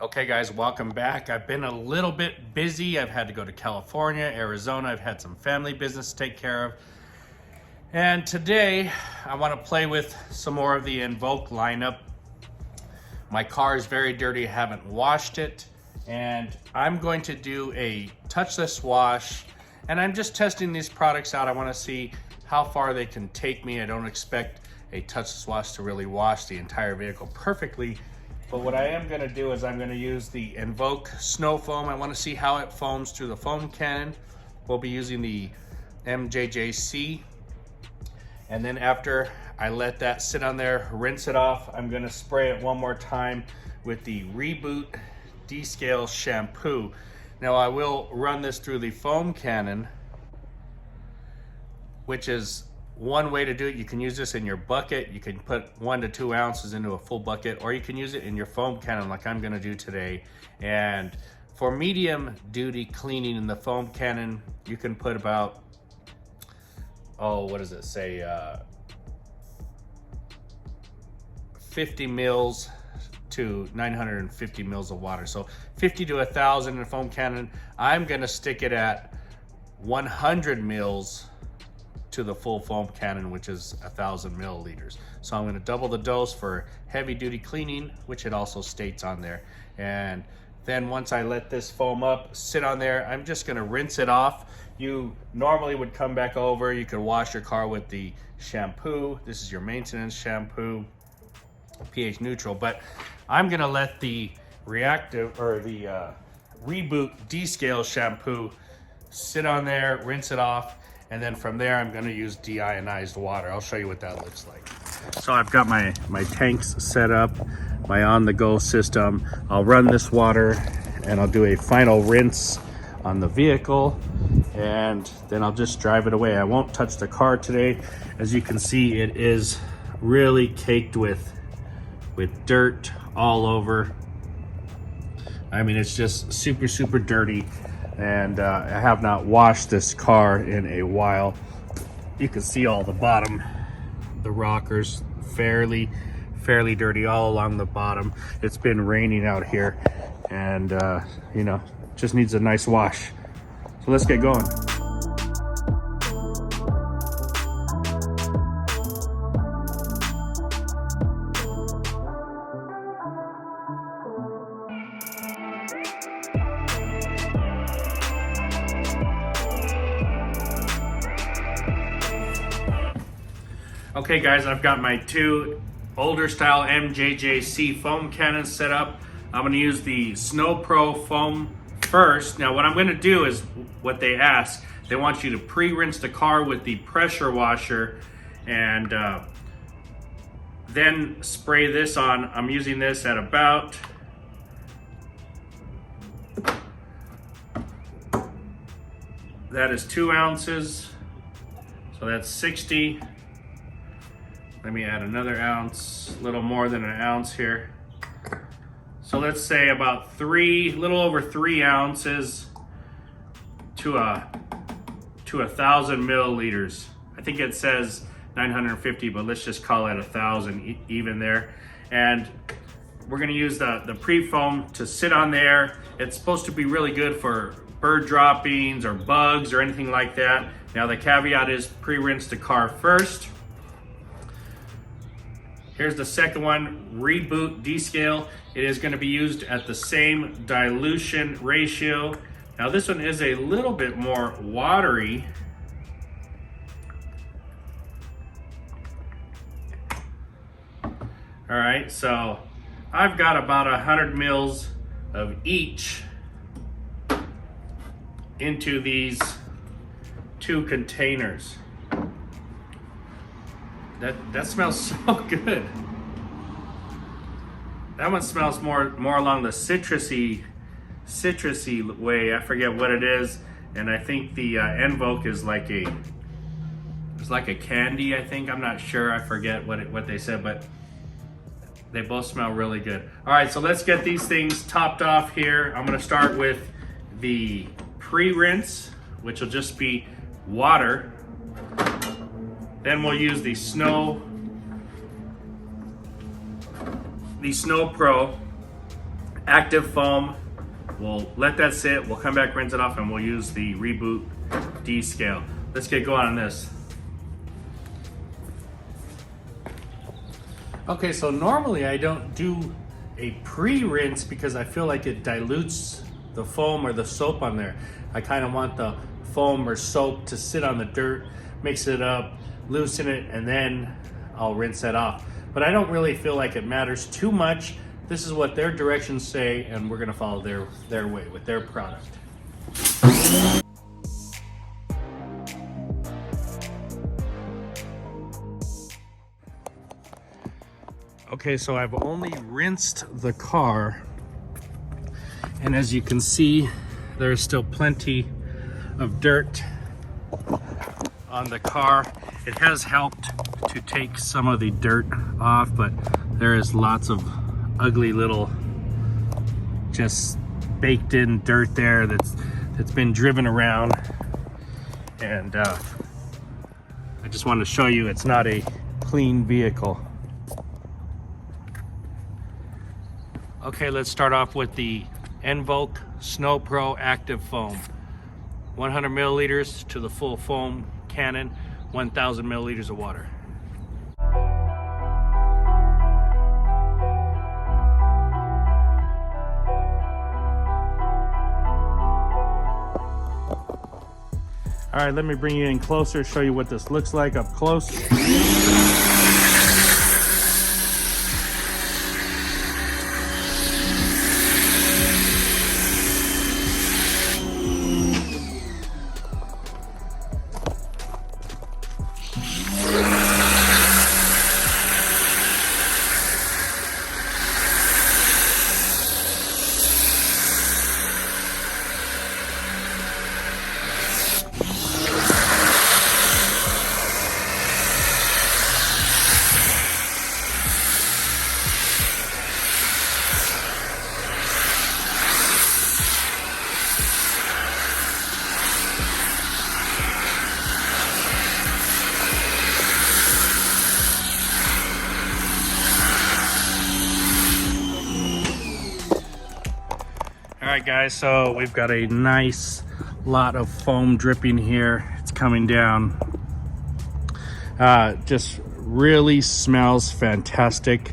Okay guys, welcome back. I've been a little bit busy. I've had to go to California, Arizona. I've had some family business to take care of. And today I want to play with some more of the Envoke lineup. My car is very dirty, I haven't washed it. And I'm going to do a touchless wash. And I'm just testing these products out. I want to see how far they can take me. I don't expect a touchless wash to really wash the entire vehicle perfectly. But what I am gonna do is I'm gonna use the Envoke snow foam. I wanna see how it foams through the foam cannon. We'll be using the MJJC. And then after I let that sit on there, rinse it off, I'm gonna spray it one more time with the Reboot Descale Shampoo. Now I will run this through the foam cannon, which is one way to do it. You can use this in your bucket. You can put 1 to 2 ounces into a full bucket, or you can use it in your foam cannon like I'm gonna do today. And for medium duty cleaning in the foam cannon, you can put about, what does it say? 50 mils to 950 mils of water. So 50 to 1,000 in a foam cannon. I'm gonna stick it at 100 mils to the full foam cannon, which is 1,000 milliliters. So I'm gonna double the dose for heavy duty cleaning, which it also states on there. And then once I let this foam up, sit on there, I'm just gonna rinse it off. You normally would come back over, you could wash your car with the shampoo. This is your maintenance shampoo, pH neutral, but I'm gonna let the reactive or the Reboot Descale Shampoo sit on there, rinse it off. And then from there, I'm gonna use deionized water. I'll show you what that looks like. So I've got my tanks set up, my on-the-go system. I'll run this water and I'll do a final rinse on the vehicle, and then I'll just drive it away. I won't touch the car today. As you can see, it is really caked with dirt all over. I mean, it's just super, super dirty. And I have not washed this car in a while. You can see all the bottom, the rockers, fairly dirty all along the bottom. It's been raining out here, and you know, just needs a nice wash. So let's get going. Okay guys, I've got my 2 older style MJJC foam cannons set up. I'm gonna use the Snow Pro foam first. Now what I'm gonna do is what they ask. They want you to pre-rinse the car with the pressure washer and then spray this on. I'm using this at about that is 2 ounces. So that's 60. Let me add another ounce, a little more than an ounce here. So let's say about a little over 3 ounces to 1,000 milliliters. I think it says 950, but let's just call it 1,000 even there. And we're gonna use the pre-foam to sit on there. It's supposed to be really good for bird droppings or bugs or anything like that. Now the caveat is pre-rinse the car first. Here's the second one, Reboot Descale. It is going to be used at the same dilution ratio. Now this one is a little bit more watery. All right, so I've got about 100 mils of each into these 2 containers. That smells so good. That one smells more along the citrusy way. I forget what it is, and I think the Envoke is like a candy. I think, I'm not sure. I forget what they said, but they both smell really good. All right, so let's get these things topped off here. I'm gonna start with the pre-rinse, which will just be water. Then we'll use the Snow Pro active foam. We'll let that sit, we'll come back, rinse it off, and we'll use the Reboot Descale. Let's get going on this. Okay, so normally I don't do a pre-rinse because I feel like it dilutes the foam or the soap on there. I kind of want the foam or soap to sit on the dirt, mix it up, loosen it, and then I'll rinse that off. But I don't really feel like it matters too much. This is what their directions say, and we're gonna follow their way with their product. Okay, so I've only rinsed the car, and as you can see, there's still plenty of dirt on the car. It has helped to take some of the dirt off, but there is lots of ugly little just baked in dirt there that's been driven around, and I just wanted to show you it's not a clean vehicle. Okay, let's start off with the Envoke Snow Pro Active Foam. 100 milliliters to the full foam cannon, 1,000 milliliters of water. All right, let me bring you in closer, show you what this looks like up close. Alright guys, so we've got a nice lot of foam dripping here. It's coming down. Just really smells fantastic,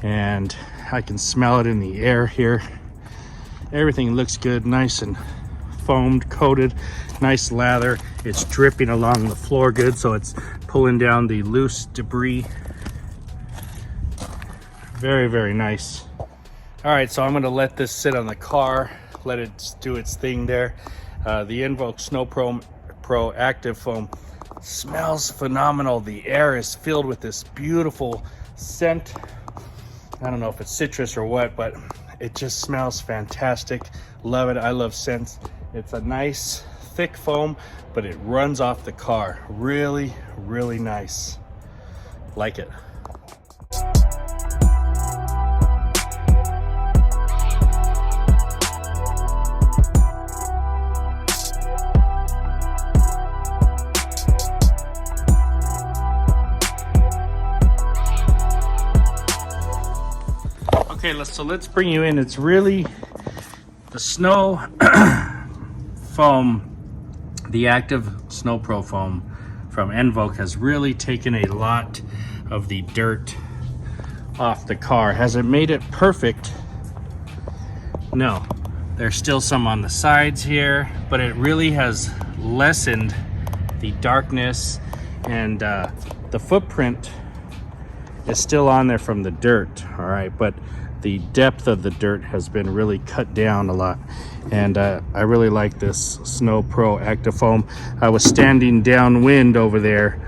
and I can smell it in the air here. Everything looks good, nice and foamed, coated, nice lather. It's dripping along the floor good, so it's pulling down the loose debris. Very, very nice. All right, so I'm gonna let this sit on the car, let it do its thing there. The Envoke Snow Pro Active Foam smells phenomenal. The air is filled with this beautiful scent. I don't know if it's citrus or what, but it just smells fantastic. Love it, I love scents. It's a nice, thick foam, but it runs off the car. Really, really nice. Like it. Okay, so let's bring you in. It's really the snow foam, the active Snow Pro foam from Envoke has really taken a lot of the dirt off the car. Has it made it perfect? No, there's still some on the sides here, but it really has lessened the darkness, and the footprint is still on there from the dirt. All right, but the depth of the dirt has been really cut down a lot, and I really like this Snow Pro Active Foam. I was standing downwind over there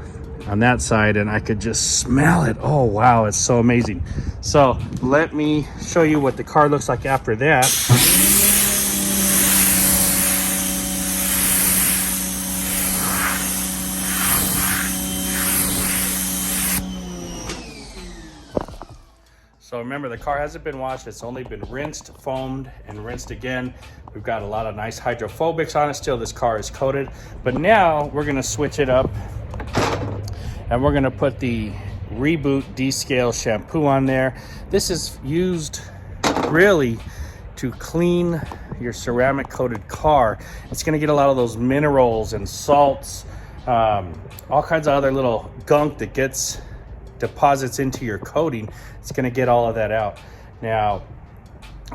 on that side, and I could just smell it. Oh wow, it's so amazing. So let me show you what the car looks like after that. So remember, the car hasn't been washed. It's only been rinsed, foamed, and rinsed again. We've got a lot of nice hydrophobics on it still. This car is coated. But now we're gonna switch it up, and we're gonna put the Reboot Descale Shampoo on there. This is used really to clean your ceramic coated car. It's going to get a lot of those minerals and salts, all kinds of other little gunk that gets deposits into your coating. It's going to get all of that out. Now,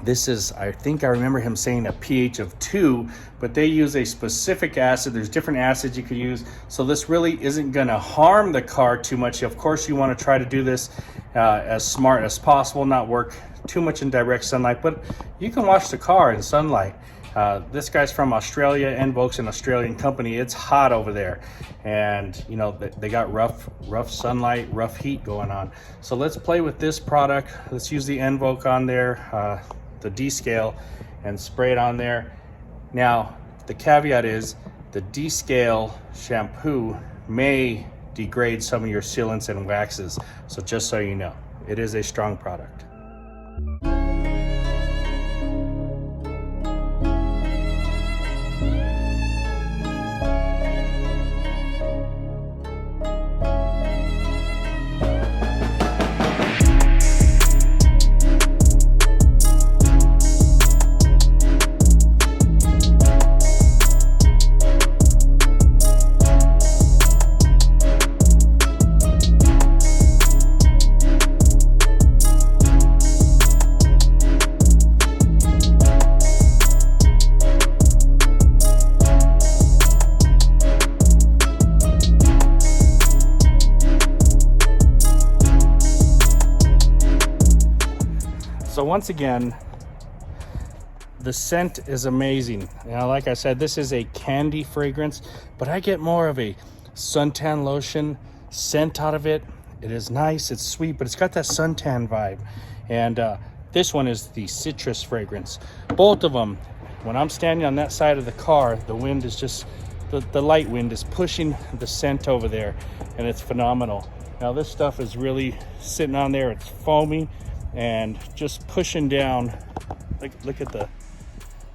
this is, I think I remember him saying a pH of 2, but they use a specific acid. There's different acids you could use. So this really isn't going to harm the car too much. Of course, you want to try to do this as smart as possible, not work too much in direct sunlight, but you can wash the car in sunlight. This guy's from Australia. Envoke's an Australian company. It's hot over there, and you know they got rough sunlight, rough heat going on. So let's play with this product. Let's use the Envoke on there, the Descale, and spray it on there. Now the caveat is the Descale shampoo may degrade some of your sealants and waxes, so just so you know, it is a strong product. So once again, the scent is amazing. Now, like I said, this is a candy fragrance, but I get more of a suntan lotion scent out of it. It is nice, it's sweet, but it's got that suntan vibe. And this one is the citrus fragrance. Both of them, when I'm standing on that side of the car, the wind is just, the light wind is pushing the scent over there, and it's phenomenal. Now this stuff is really sitting on there, it's foamy, and just pushing down. Look at the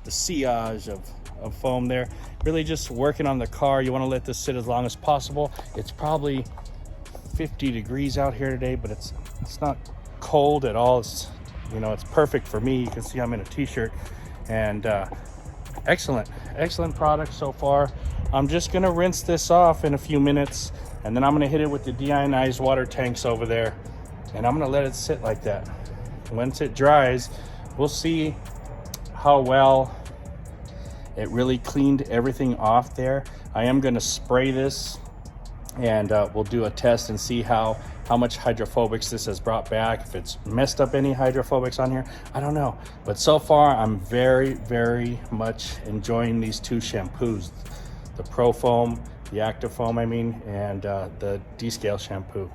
sillage of foam there. Really just working on the car. You want to let this sit as long as possible. It's probably 50 degrees out here today, but it's not cold at all. It's, you know, it's perfect for me. You can see I'm in a t-shirt, and excellent product so far. I'm just gonna rinse this off in a few minutes, and then I'm gonna hit it with the deionized water tanks over there, and I'm gonna let it sit like that. Once it dries, we'll see how well it really cleaned everything off there. I am going to spray this, and we'll do a test and see how much hydrophobics this has brought back. If it's messed up any hydrophobics on here, I don't know. But so far, I'm very much enjoying these two shampoos, the Pro Foam, the Active Foam, I mean, and the Descale shampoo.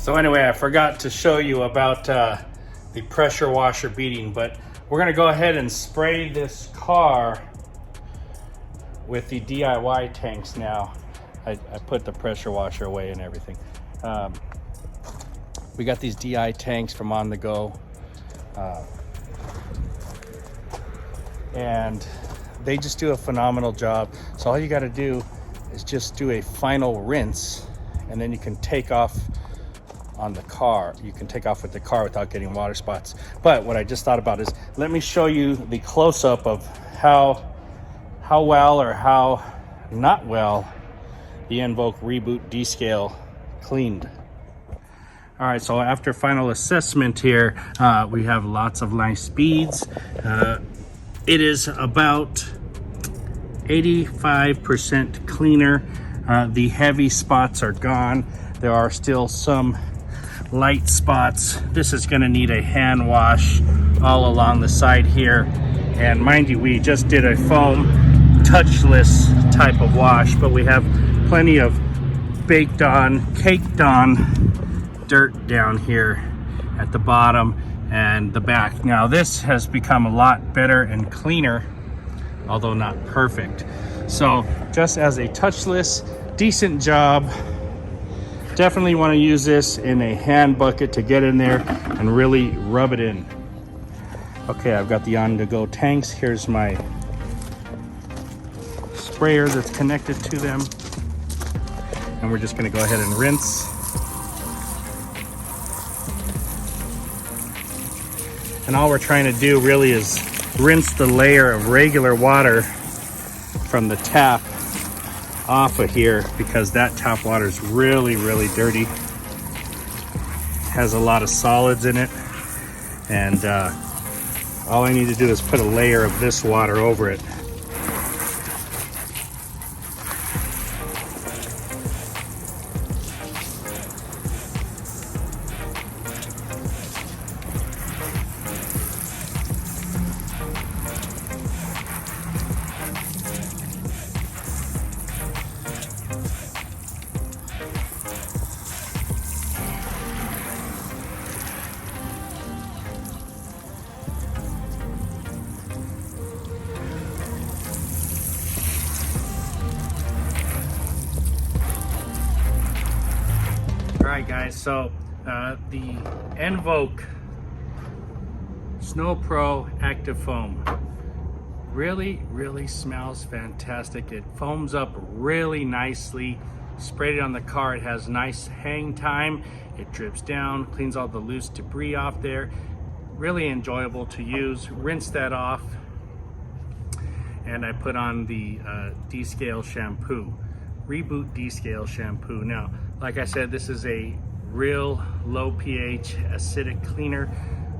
So anyway, I forgot to show you about the pressure washer beading, but we're gonna go ahead and spray this car with the DIY tanks now. I put the pressure washer away and everything. We got these DI tanks from On The Go, and they just do a phenomenal job. So all you gotta do is just do a final rinse, and then you can take off on the car. You can take off with the car without getting water spots. But what I just thought about is, let me show you the close-up of how well or how not well the Envoke Reboot Descale cleaned. All right, so after final assessment here, we have lots of nice speeds. It is about 85% cleaner. The heavy spots are gone. There are still some light spots. This is gonna need a hand wash all along the side here. And mind you, we just did a foam touchless type of wash, but we have plenty of baked on, caked on dirt down here at the bottom and the back. Now this has become a lot better and cleaner, although not perfect. So just as a touchless, decent job. Definitely want to use this in a hand bucket to get in there and really rub it in. Okay, I've got the on-the-go tanks. Here's my sprayer that's connected to them. And we're just going to go ahead and rinse. And all we're trying to do really is rinse the layer of regular water from the tap off of here, because that tap water is really dirty. Has a lot of solids in it, and all I need to do is put a layer of this water over it. Alright guys, so the Envoke Snow Pro Active Foam really smells fantastic. It foams up really nicely. Sprayed it on the car, it has nice hang time. It drips down, cleans all the loose debris off there. Really enjoyable to use. Rinse that off, and I put on the Descale Shampoo. Reboot Descale Shampoo. Now, like I said, this is a real low pH acidic cleaner,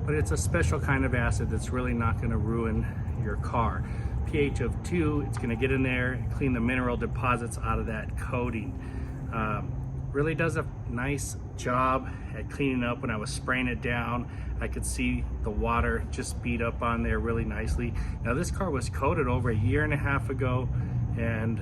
but it's a special kind of acid that's really not going to ruin your car. pH of 2, it's going to get in there and clean the mineral deposits out of that coating. Really does a nice job at cleaning up. When I was spraying it down, I could see the water just beat up on there really nicely. Now this car was coated over a year and a half ago, and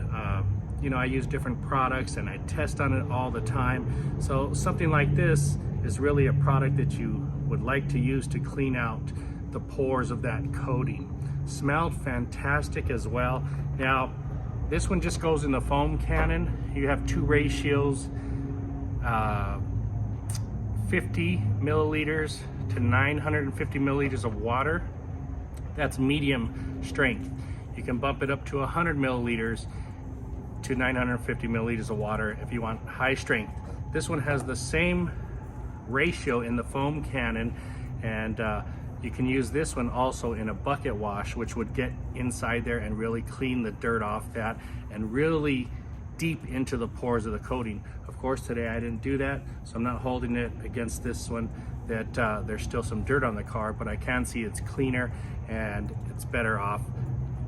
you know, I use different products and I test on it all the time. So something like this is really a product that you would like to use to clean out the pores of that coating. Smelled fantastic as well. Now, this one just goes in the foam cannon. You have two ratios, 50 milliliters to 950 milliliters of water. That's medium strength. You can bump it up to 100 milliliters to 950 milliliters of water if you want high strength. This one has the same ratio in the foam cannon, and you can use this one also in a bucket wash, which would get inside there and really clean the dirt off that and really deep into the pores of the coating. Of course, today I didn't do that, so I'm not holding it against this one that there's still some dirt on the car, but I can see it's cleaner and it's better off.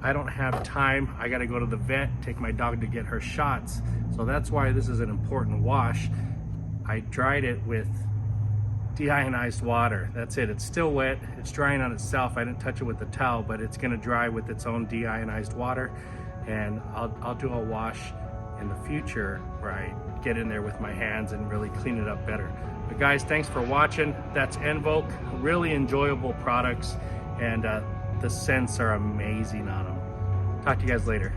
I don't have time. I got to go to the vet, take my dog to get her shots. So that's why this is an important wash. I dried it with deionized water. That's it. It's still wet. It's drying on itself. I didn't touch it with the towel, but it's going to dry with its own deionized water. And I'll do a wash in the future where I get in there with my hands and really clean it up better. But guys, thanks for watching. That's Envoke. Really enjoyable products, and the scents are amazing on them. Talk to you guys later.